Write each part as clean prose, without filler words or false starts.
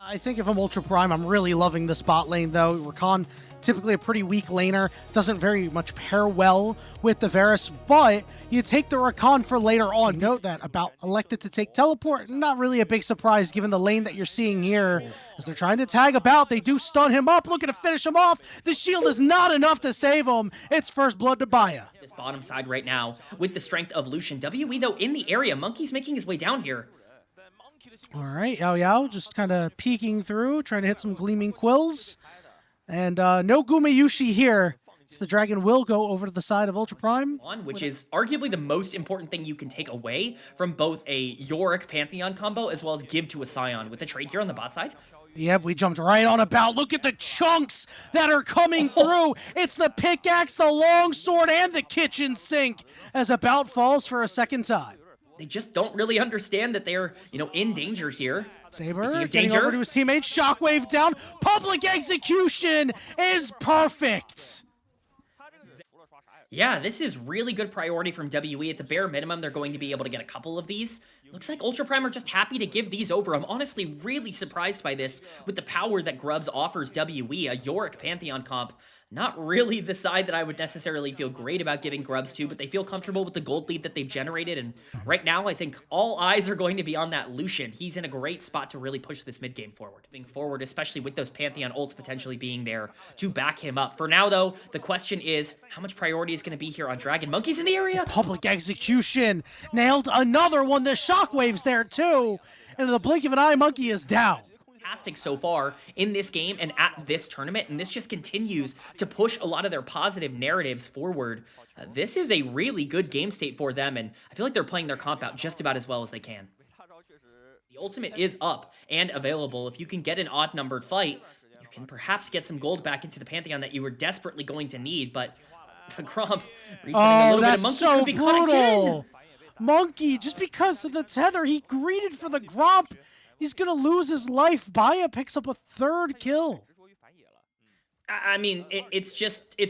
I think if I'm Ultra Prime, I'm really loving the spot lane, though. Rakan, typically a pretty weak laner, doesn't very much pair well with the Varus, but you take the Rakan for later on. Note that about elected to take teleport, not really a big surprise given the lane that you're seeing here. As they're trying to tag about, they do stun him up, looking to finish him off. The shield is not enough to save him. It's first blood to Baya. This bottom side right now with the strength of Lucian. WE, though, in the area. Monkey's making his way down here. All right, Yao Yao just kind of peeking through, trying to hit some gleaming quills. And no Gumayushi here. So the dragon will go over to the side of Ultra Prime. Which is arguably the most important thing you can take away from both a Yorick Pantheon combo as well as give to a Scion. With the trade here on the bot side. Yep, we jumped right on about. Look at the chunks that are coming through. It's the pickaxe, the longsword, and the kitchen sink as about falls for a second time. They just don't really understand that they're, in danger here. Saber getting over to his teammate. Shockwave down. Public execution is perfect. Yeah, this is really good priority from WE. At the bare minimum, they're going to be able to get a couple of these. Looks like Ultra Prime are just happy to give these over. I'm honestly really surprised by this with the power that Grubs offers WE, a Yorick Pantheon comp. Not really the side that I would necessarily feel great about giving Grubs to, but they feel comfortable with the gold lead that they've generated, and right now I think all eyes are going to be on that Lucian. He's in a great spot to really push this mid game forward. Moving forward, especially with those Pantheon ults potentially being there to back him up. For now, though, the question is, how much priority is going to be here on Dragon? Monkey's in the area! Public execution! Nailed another one. The Shockwave's there, too! And in the blink of an eye, Monkey is down. So far in this game and at this tournament, and this just continues to push a lot of their positive narratives forward. This is a really good game state for them, and I feel like they're playing their comp out just about as well as they can. The ultimate is up and available. If you can get an odd-numbered fight, you can perhaps get some gold back into the Pantheon that you were desperately going to need, but the Gromp resetting a little bit of Monkey so could be caught again. Monkey, just because of the tether, he greeted for the Gromp. He's going to lose his life. Baya picks up a third kill. I mean, it's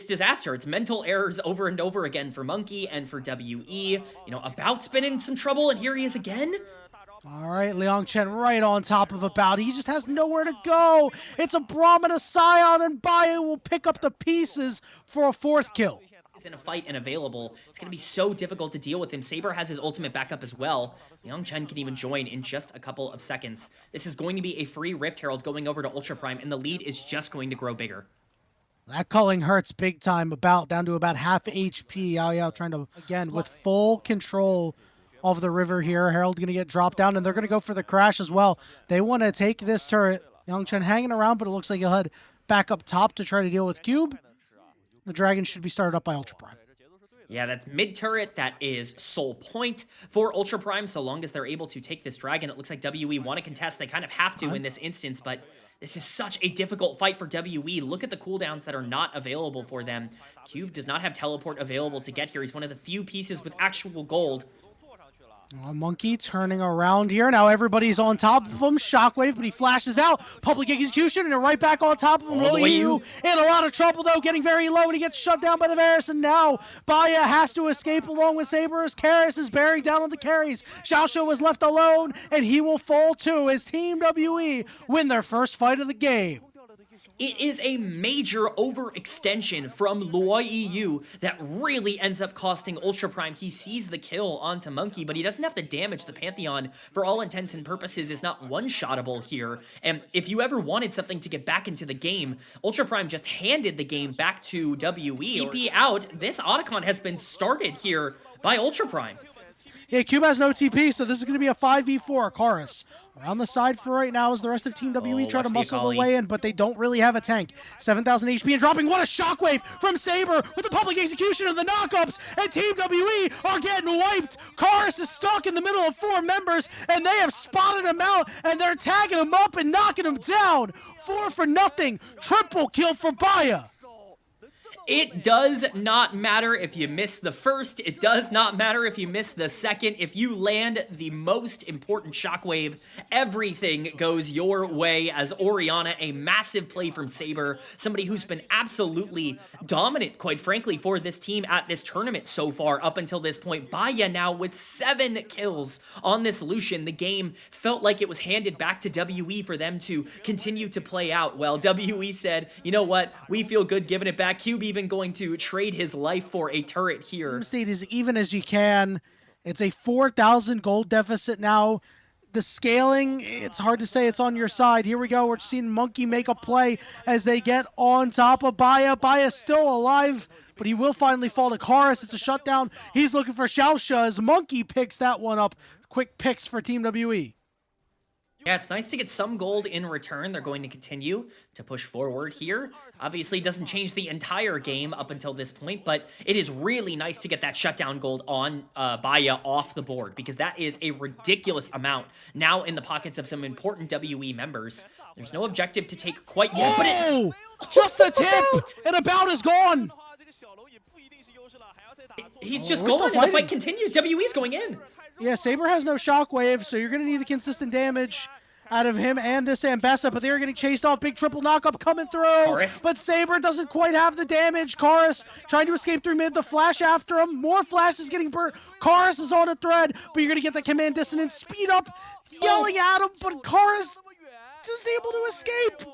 disaster. It's mental errors over and over again for Monkey and for WE. About's been in some trouble, and here he is again. All right, Liang Chen right on top of About. He just has nowhere to go. It's a Brahmana Scion, and Baya will pick up the pieces for a fourth kill. In a fight and available, it's going to be so difficult to deal with him. Saber has his ultimate back up as well. Liang Chen can even join in just a couple of seconds. This is going to be a free Rift Herald going over to Ultra Prime, and the lead is just going to grow bigger. That culling hurts big time. About down to about half HP. Yao Yao trying to, again, with full control of the river here. Herald going to get dropped down, and they're going to go for the crash as well. They want to take this turret. Liang Chen hanging around, but it looks like he'll head back up top to try to deal with Cube. The dragon should be started up by Ultra Prime. Yeah, that's mid turret. That is sole point for Ultra Prime. So long as they're able to take this dragon, it looks like WE want to contest. They kind of have to in this instance, but this is such a difficult fight for WE. Look at the cooldowns that are not available for them. Cube does not have teleport available to get here. He's one of the few pieces with actual gold. Monkey turning around here. Now everybody's on top of him. Shockwave, but he flashes out. Public execution, and right back on top of him. You in a lot of trouble, though, getting very low, and he gets shut down by the Varus. And now Baya has to escape along with Saber as Karis is bearing down on the carries. Xiaoshu was left alone, and he will fall too as Team WE win their first fight of the game. It is a major overextension from Luo EU that really ends up costing Ultra Prime. He sees the kill onto Monkey, but he doesn't have to damage. The Pantheon, for all intents and purposes, is not one-shottable here. And if you ever wanted something to get back into the game, Ultra Prime just handed the game back to WE. TP out. This Otacon has been started here by Ultra Prime. Yeah, Cube has no TP, so this is going to be a 5v4. Karis around the side for right now as the rest of Team WE try to muscle the way in, but they don't really have a tank. 7,000 HP and dropping. What a shockwave from Saber with the public execution of the knockups, and Team WE are getting wiped. Karis is stuck in the middle of 4 members, and they have spotted him out, and they're tagging him up and knocking him down. 4 for nothing. Triple kill for Baya. It does not matter if you miss the first. It does not matter if you miss the second. If you land the most important shockwave, everything goes your way as Orianna, a massive play from Saber, somebody who's been absolutely dominant, quite frankly, for this team at this tournament so far up until this point. Baya now with 7 kills on this Lucian. The game felt like it was handed back to WE for them to continue to play out. Well, WE said, you know what, we feel good giving it back. Cube even going to trade his life for a turret here. State as even as you can. It's a 4,000 gold deficit now. The scaling, it's hard to say it's on your side. Here we go. We're seeing Monkey make a play as they get on top of Baya. Baya's still alive, but he will finally fall to Karis. It's a shutdown. He's looking for Xiaoxia as Monkey picks that one up. Quick picks for Team WE. Yeah, it's nice to get some gold in return. They're going to continue to push forward here. Obviously, it doesn't change the entire game up until this point, but it is really nice to get that shutdown gold on Baya off the board, because that is a ridiculous amount now in the pockets of some important WE members. There's no objective to take quite yet, but it... Just the tip, and About is gone. He's just gone, and the fight continues. WE's going in. Yeah, Saber has no shockwave, so you're going to need the consistent damage out of him and this Ambessa, but they're getting chased off. Big triple knockup coming through. Karis. But Saber doesn't quite have the damage. Karis trying to escape through mid. The flash after him. More flashes getting burnt. Karis is on a thread, but you're going to get the command dissonance. Speed up, yelling at him, but Karis just able to escape.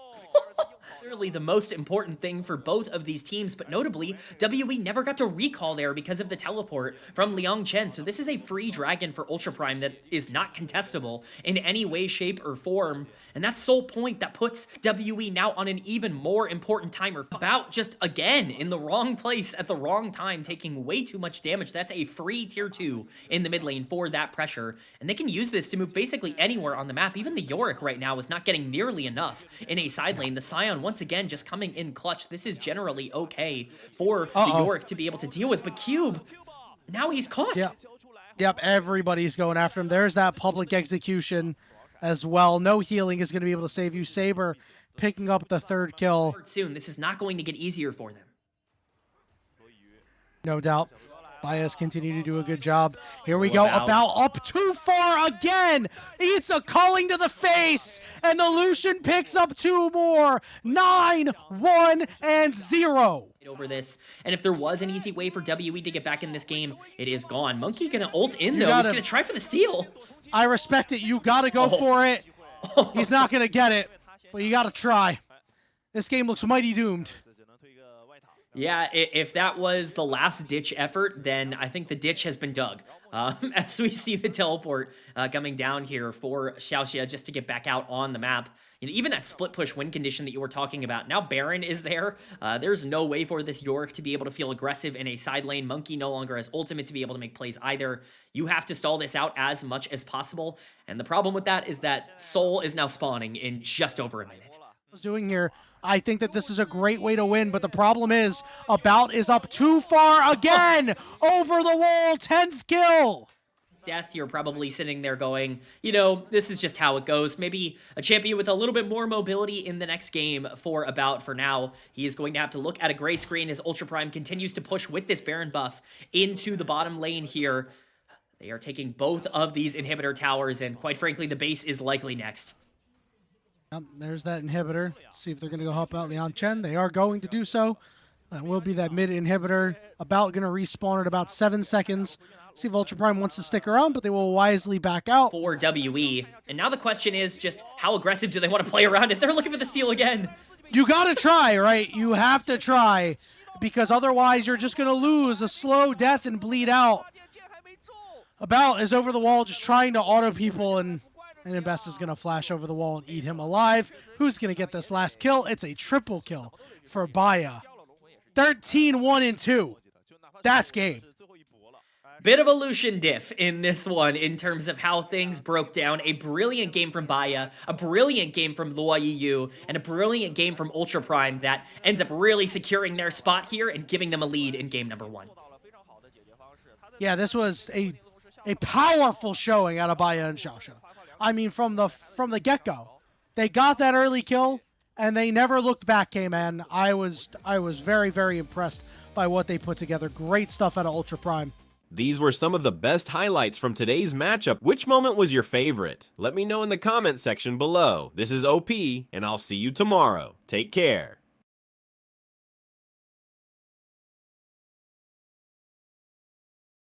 Clearly the most important thing for both of these teams, but notably, WE never got to recall there because of the teleport from Liang Chen, so this is a free dragon for Ultra Prime that is not contestable in any way, shape, or form, and that's sole point that puts WE now on an even more important timer. About just, again, in the wrong place at the wrong time, taking way too much damage. That's a free tier 2 in the mid lane for that pressure, and they can use this to move basically anywhere on the map. Even the Yorick right now is not getting nearly enough in a side lane. The Scion, once again, just coming in clutch. This is generally okay for the Yorick to be able to deal with, but Cube, now he's caught. Yep, everybody's going after him. There's that public execution as well. No healing is going to be able to save you. Saber picking up the 3rd kill. Soon, this is not going to get easier for them. No doubt. Bias continue to do a good job. Here we go. About up too far again. Eats a culling to the face. And the Lucian picks up 2 more. 9, 1, and 0. Over this, and if there was an easy way for WE to get back in this game, it is gone. Monkey gonna ult in though. He's gonna try for the steal. I respect it. You gotta go for it. He's not gonna get it, but you gotta try. This game looks mighty doomed. Yeah, if that was the last ditch effort, then I think the ditch has been dug. As we see the teleport coming down here for Xiaoxia just to get back out on the map. You know, even that split push win condition that you were talking about, now Baron is there. There's no way for this Yorick to be able to feel aggressive in a side lane. Monkey no longer has ultimate to be able to make plays either. You have to stall this out as much as possible. And the problem with that is that Soul is now spawning in just over a minute. Doing here, I think that this is a great way to win, but the problem is About is up too far again. Over the wall, 10th kill. Death, you're probably sitting there going, you know, this is just how it goes. Maybe a champion with a little bit more mobility in the next game for About. For now, he is going to have to look at a gray screen as Ultra Prime continues to push with this Baron buff into the bottom lane here. They are taking both of these inhibitor towers, and quite frankly, the base is likely next. There's that inhibitor. Let's see if they're going to go help out Liang Chen. They are going to do so. That will be that mid inhibitor. About going to respawn at about 7 seconds. See if Ultra Prime wants to stick around, but they will wisely back out. For WE. And now the question is just how aggressive do they want to play around it? They're looking for the steal again. You got to try, right? You have to try, because otherwise you're just going to lose a slow death and bleed out. About is over the wall just trying to auto people, and Ambessa is going to flash over the wall and eat him alive. Who's going to get this last kill? It's a triple kill for Baya. 13, 1, and 2. That's game. Bit of a Lucian diff in this one in terms of how things broke down. A brilliant game from Baya, a brilliant game from Luo Yu, and a brilliant game from Ultra Prime that ends up really securing their spot here and giving them a lead in game number 1. Yeah, this was a powerful showing out of Baya and Xiaoxia. I mean, from the get-go. They got that early kill, and they never looked back, K-Man. I was very, very impressed by what they put together. Great stuff out of Ultra Prime. These were some of the best highlights from today's matchup. Which moment was your favorite? Let me know in the comment section below. This is OP, and I'll see you tomorrow. Take care.